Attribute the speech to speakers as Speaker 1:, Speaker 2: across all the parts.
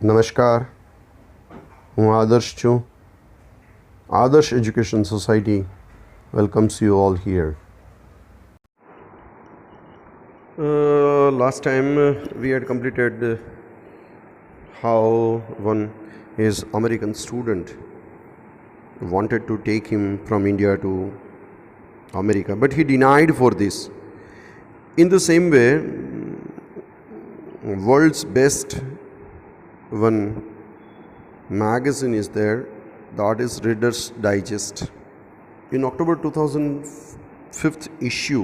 Speaker 1: નમસ્કાર, હું આદર્શ છું. આદર્શ education society welcomes you all here. Last time we had completed how one his American student wanted to take him from India to America, but he denied for this. In the same way, world's best one magazine is there, that is Reader's Digest. In October 2005 issue,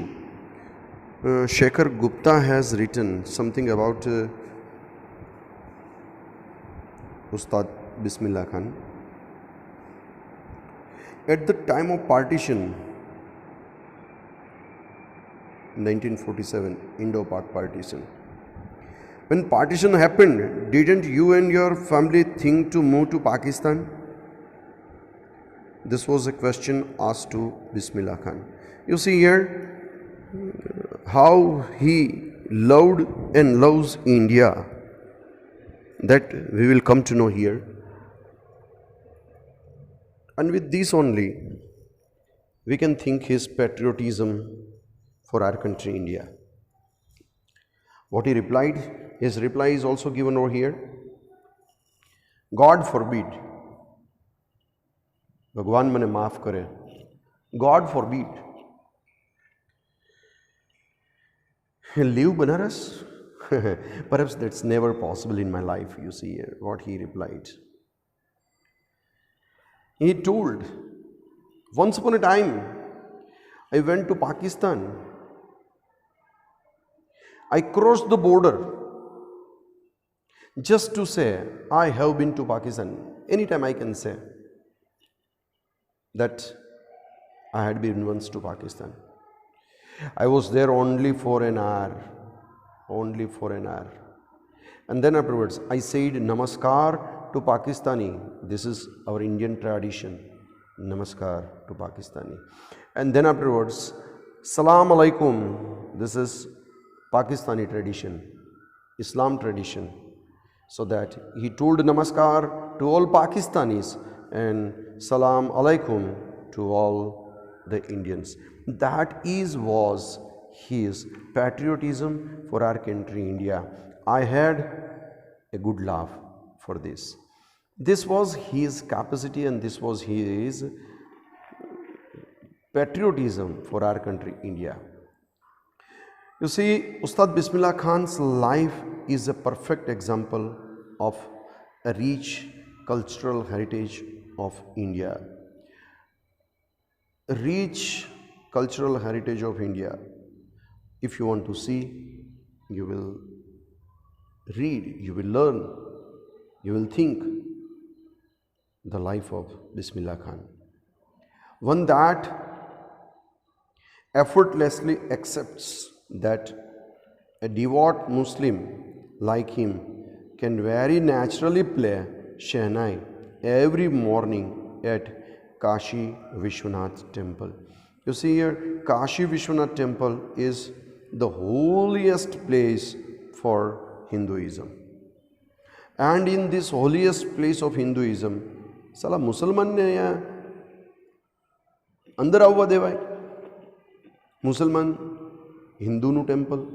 Speaker 1: Shekhar Gupta has written something about Ustad Bismillah Khan. At the time of partition, 1947, Indo-Pak partition. When partition happened, didn't you and your family think to move to Pakistan? This was a question asked to Bismillah Khan. You see here how he loved and loves India, that we will come to know here. And with this only, we can think his patriotism for our country, India. What he replied, his reply is also given over here. God forbid. Bhagwan mane maaf kare. God forbid. Leave Banaras? Perhaps that's never possible in my life. You see here what he replied. He told, once upon a time, I went to Pakistan. I crossed the border just to say I have been to Pakistan. Anytime I can say that I had been once to Pakistan. I was there only for an hour. And then afterwards I said Namaskar to Pakistani. This is our Indian tradition. Namaskar to Pakistani. And then afterwards Salam Alaikum. This is Pakistani tradition, Islam tradition. So that he told Namaskar to all Pakistanis and Salam Alaikum to all the Indians. That was his patriotism for our country, India. I had a good laugh for this. This was his capacity and this was his patriotism for our country, India. You see, Ustad Bismillah Khan's life is a perfect example of a rich cultural heritage of India. A rich cultural heritage of India. If you want to see, you will read, you will learn, you will think the life of Bismillah Khan. One that effortlessly accepts that a devout Muslim like him can very naturally play Shehnai every morning at Kashi Vishwanath temple. You see here, Kashi Vishwanath temple is the holiest place for Hinduism. And in this holiest place of Hinduism, Sala Musalman ne andar avva devai. Musalman Hindu temple,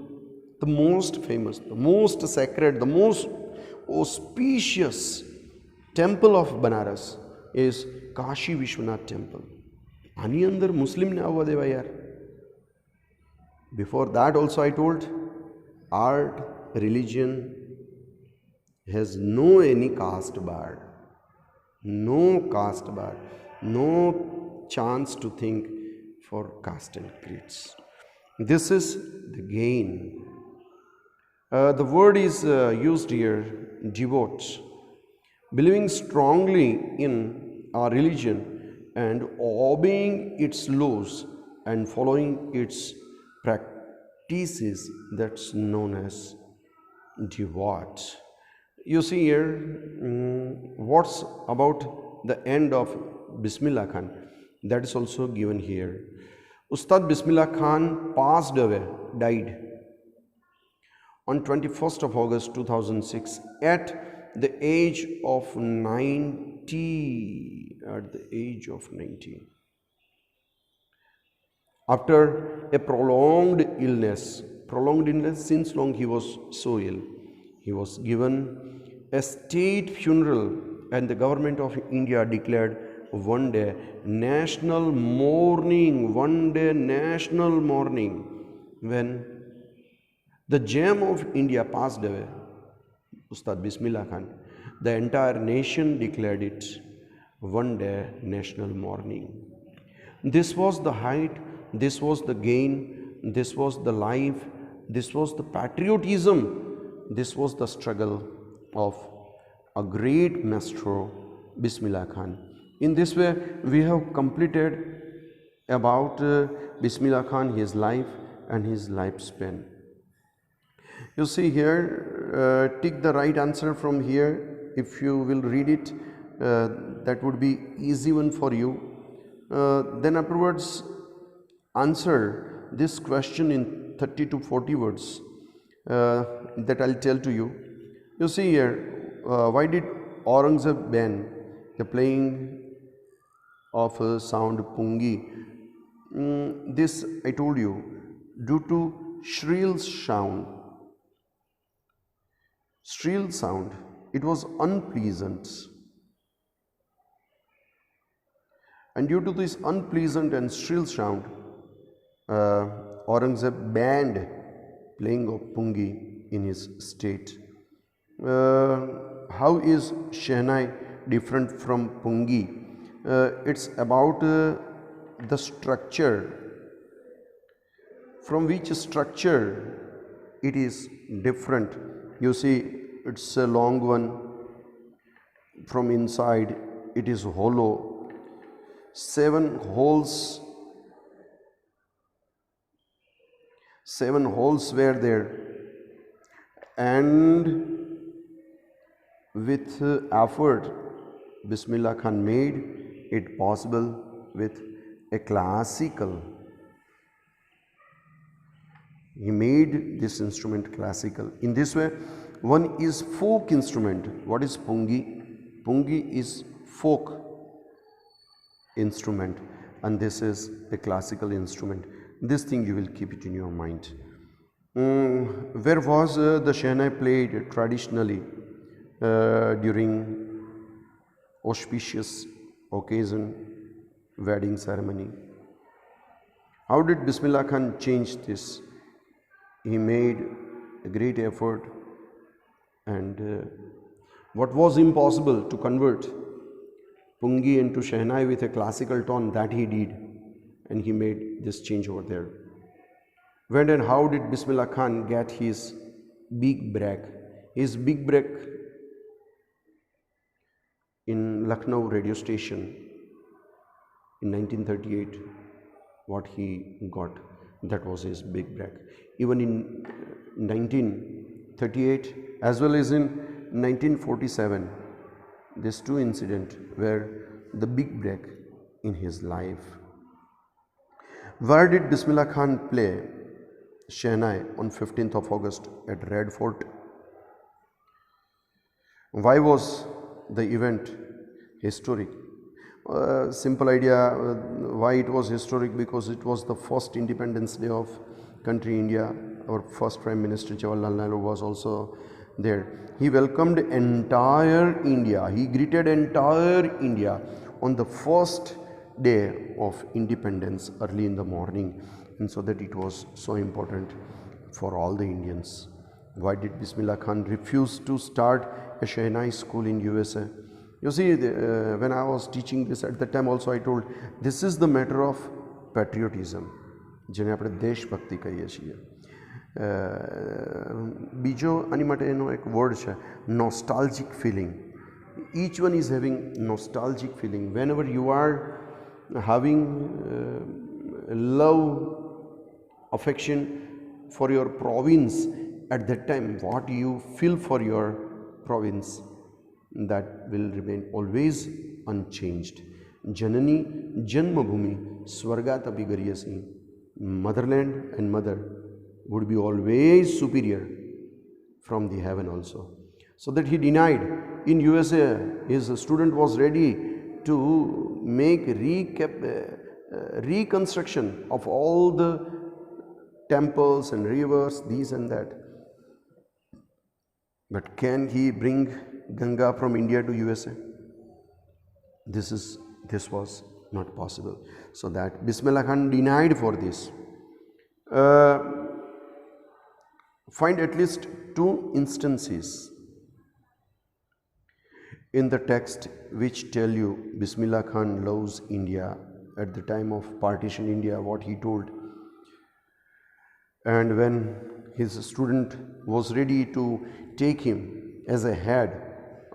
Speaker 1: the most famous, the most sacred, the most auspicious temple of Banaras is Kashi Vishwanath temple. Ani andar Muslim ne avva deva yaar. Before that also I told, art, religion has no any caste bar. No caste bar. No chance to think for caste and creeds. This is the gain. The word is used here, devote. Believing strongly in our religion and obeying its laws and following its practices, that's known as devout. You see here, what's about the end of Bismillah Khan? That is also given here. Ustad Bismillah Khan passed away, died on 21st of August 2006 at the age of 90. At the age of 90. After a prolonged illness, since long he was so ill, he was given a state funeral, and the government of India declared one day national mourning, when the gem of India passed away, Ustad Bismillah Khan. The entire nation declared it one day national mourning. This was the height, this was the gain, this was the life, this was the patriotism, this was the struggle of a great maestro, Bismillah Khan. In this way, we have completed about Bismillah Khan, his life and his lifespan. You see here, take the right answer from here. If you will read it, that would be easy one for you. Then afterwards, answer this question in 30 to 40 words that I'll tell to you. You see here, why did Aurangzeb ban the playing of sound pungi? This I told you, due to shrill sound. Shrill sound, it was unpleasant. And due to this unpleasant and shrill sound, Aurangzeb banned playing of pungi in his state. How is Shehnai different from pungi? It's about the structure. From which structure it is different? You see, it's a long one. From inside, it is hollow. 7 holes. 7 holes were there, and with effort, Bismillah Khan made it possible with a classical. He made this instrument classical. In this way, one is folk instrument. What is pungi? Pungi is folk instrument, and this is a classical instrument. This thing you will keep it in your mind. Where was the Shehnai played traditionally during auspicious occasion, wedding ceremony? How did Bismillah Khan change this? He made a great effort, and what was impossible to convert pungi into Shehnai with a classical tone, that he did, and he made this change over there. When and how did Bismillah Khan get his big break? His big break in Lucknow radio station in 1938, what he got, that was his big break. Even in 1938 as well as in 1947, these two incidents were the big break in his life. Where did Bismillah Khan play Shehnai on 15th of August at Red Fort? Why was the event historic? Simple idea why it was historic, because it was the first Independence Day of country India. Our first Prime Minister Jawaharlal Nehru was also there. He welcomed entire India. He greeted entire India on the first day of independence early in the morning, and so that it was so important for all the Indians. Why did Bismillah Khan refuse to start a Shehnai school in USA? You see, when I was teaching this at the time also, I told this is the matter of patriotism, જેને આપણે દેશભક્તિ કહીએ છીએ. બીજો આની માટે એનો એક વર્ડ છે nostalgic feeling. Each one is having nostalgic feeling. Whenever you are having love, affection for your province, at that time what you feel for your province, that will remain always unchanged. Janani Janmabhumi Swargat api gariyasi. Motherland and mother would be always superior from the heaven also. So that he denied. In USA, his student was ready to make reconstruction of all the temples and rivers, these and that. But can he bring Ganga from India to USA? This was not possible. So that Bismillah Khan denied for this. Find at least 2 instances in the text which tell you Bismillah Khan loves India at the time of partition India, what he told. And when his student was ready to take him as a head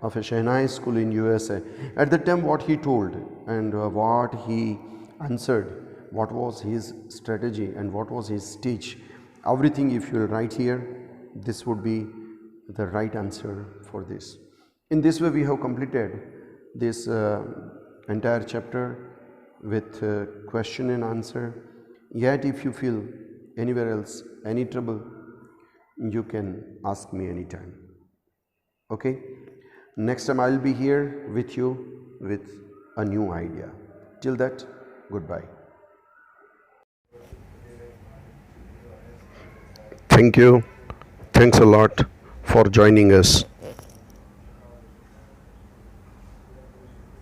Speaker 1: of a Shehnai school in USA, at the time what he told and what he answered, what was his strategy and what was his speech, everything if you will write here, this would be the right answer for this. In this way we have completed this entire chapter with question and answer. Yet if you feel anywhere else any trouble, you can ask me anytime. Okay, next time I will be here with you with a new idea. Till that, goodbye. Thank you. Thanks a lot for joining us.